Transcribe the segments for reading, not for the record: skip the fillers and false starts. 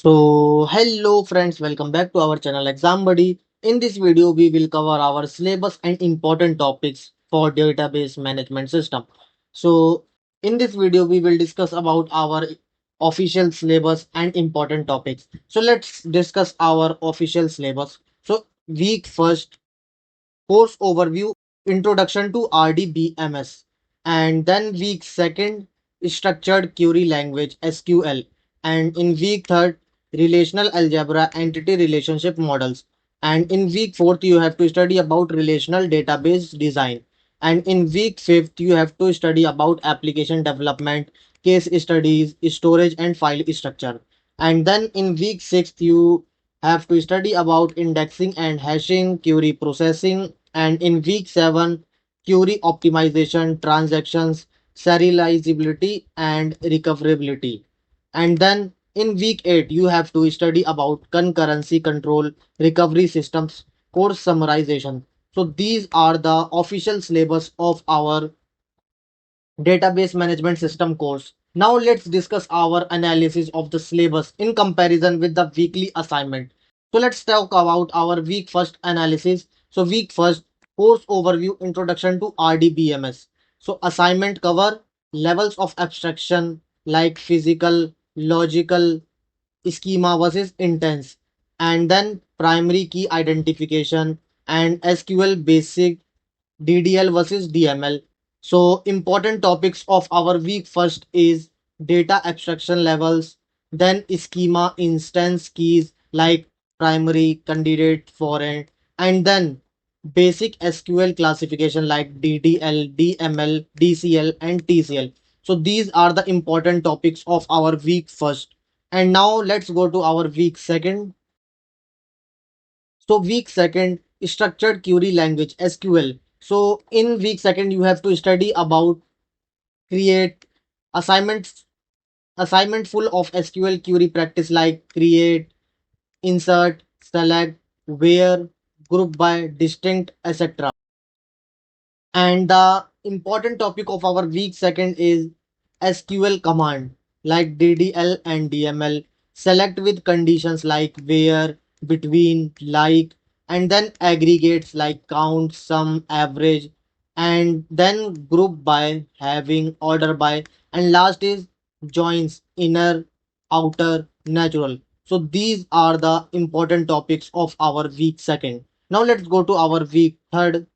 Hello friends, welcome back to our channel Exam Buddy. In this video, we will cover our syllabus and important topics for database management system. So, in this video, we will discuss about our official syllabus and important topics. So, let's discuss our official syllabus. So, week first, course overview, introduction to RDBMS, and then week second, structured query language SQL, and in week third, relational algebra entity relationship models, and in week fourth you have to study about relational database design, and in week fifth you have to study about application development, case studies, storage and file structure, and then in week sixth you have to study about indexing and hashing, query processing, and in week 7, query optimization, transactions, serializability, and recoverability. And then in week 8, you have to study about concurrency control, recovery systems, course summarization. So these are the official syllabus of our database management system course. Now let's discuss our analysis of the syllabus in comparison with the weekly assignment. So let's talk about our week first analysis. So week first, course overview, introduction to RDBMS. So assignment cover levels of abstraction like physical, logical, schema versus intense, and then primary key identification and SQL basic, DDL versus DML. So important topics of our week first is data abstraction levels, then schema instance keys like primary, candidate, foreign, and then basic SQL classification like DDL, DML, DCL, and TCL. So these are the important topics of our week first. And now let's go to our week second. So week second, structured query language SQL. So in week second, you have to study about create assignments, assignment full of SQL query practice like create, insert, select, where, group by, distinct, etc. And the important topic of our week second is SQL command like DDL and DML. Select with conditions like where, between, like, and then aggregates like count, sum, average, and then group by, having, order by, and last is joins, inner, outer, natural. So these are the important topics of our week second. Now let's go to our week third.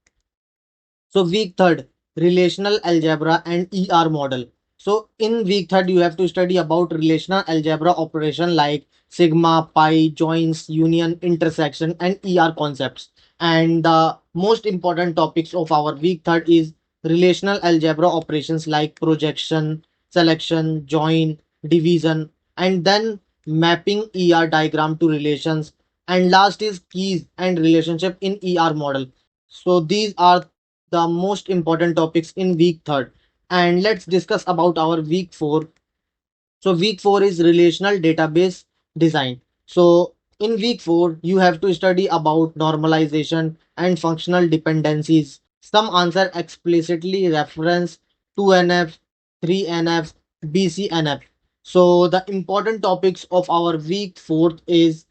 So week third, relational algebra and ER model. So in week third, you have to study about relational algebra operation like sigma, pi, joins, union, intersection, and ER concepts. And the most important topics of our week third is relational algebra operations like projection, selection, join, division, and then mapping ER diagram to relations. And last is keys and relationship in ER model. So these are the most important topics in week third. And let's discuss about our week four. So week four is relational database design. So in week four, you have to study about normalization and functional dependencies. Some answer explicitly reference 2NF, 3NF, BCNF. So the important topics of our week fourth is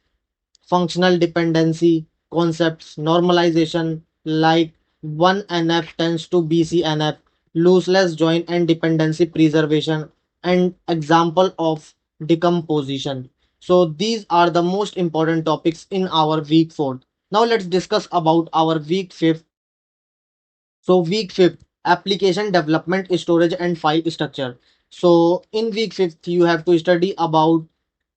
functional dependency concepts, normalization like 1NF tends to BCNF, looseless join and dependency preservation, and example of decomposition. So these are the most important topics in our week 4th. Now let's discuss about our week 5th. So week 5th, application development, storage and file structure. So in week 5th, you have to study about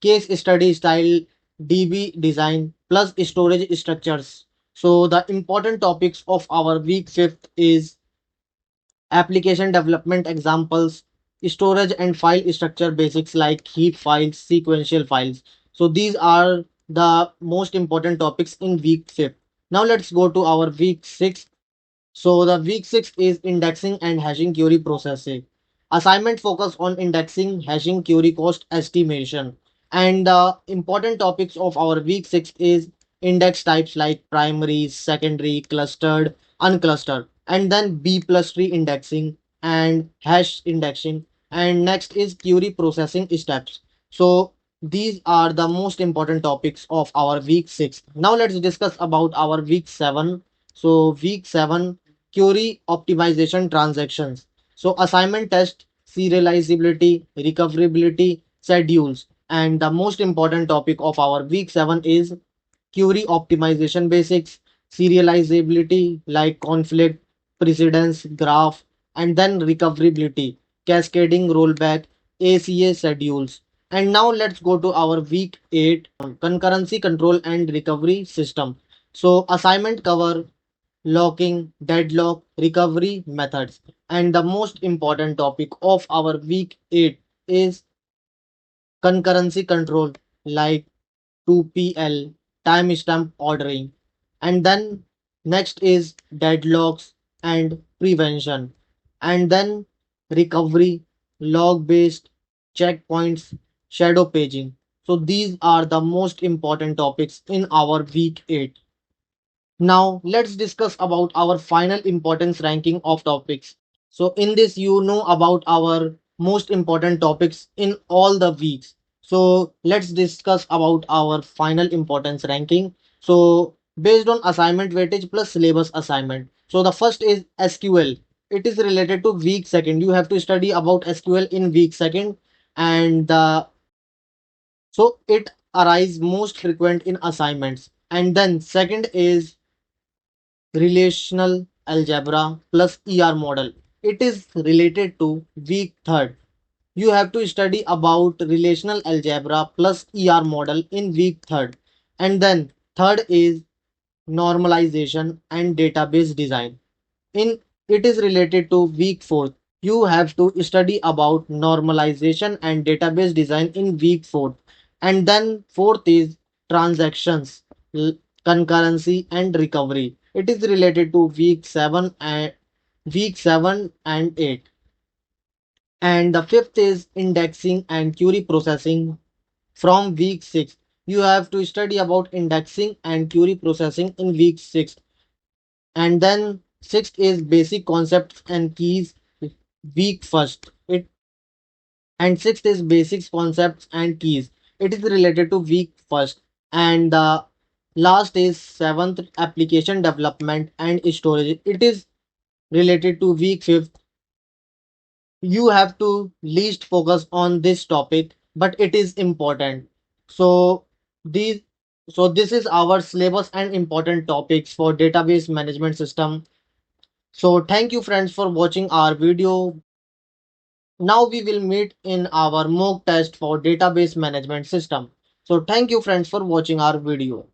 case study style, DB design plus storage structures. So the important topics of our week 5th is application development examples, storage and file structure basics like heap files, sequential files. So these are the most important topics in week 5th. Now let's go to our week 6th. So the week 6 is indexing and hashing query processing. Assignment focus on indexing, hashing query cost estimation. And the important topics of our week 6 is index types like primary, secondary, clustered, unclustered, and then B plus tree indexing and hash indexing. And next is query processing steps. So these are the most important topics of our week 6. Now let's discuss about our week 7. So week 7, query optimization transactions. So assignment test, serializability, recoverability, schedules. And the most important topic of our week 7 is query optimization basics, serializability like conflict, precedence, graph, and then recoverability, cascading rollback, ACA schedules. And now let's go to our week 8 concurrency control and recovery system. So assignment cover locking, deadlock, recovery methods. And the most important topic of our week 8 is concurrency control like 2PL, timestamp ordering. And then next is deadlocks and prevention. And then recovery, log based checkpoints, shadow paging. So these are the most important topics in our week 8. Now let's discuss about our final importance ranking of topics. So in this you know about our most important topics in all the weeks. So let's discuss about our final importance ranking. So based on assignment weightage plus syllabus assignment. So the first is SQL. It is related to week second. You have to study about SQL in week second, and so it arises most frequent in assignments. And then second is relational algebra plus ER model. It is related to week third. You have to study about relational algebra plus ER model in week third. And then third is normalization and database design. In it is related to week fourth. You have to study about normalization and database design in week fourth. And then fourth is transactions, concurrency and recovery. It is related to week 7 and 8. And the fifth is indexing and query processing from week 6. You have to study about indexing and query processing in week 6. And then sixth is basic concepts and keys, week first. It and sixth is basics concepts and keys. It is related to week first. And the last is seventh, application development and storage. It is related to week fifth. You have to least focus on this topic, but it is important. So these so this is our syllabus and important topics for database management system. So thank you friends for watching our video. Now we will meet in our mock test for database management system. So thank you friends for watching our video.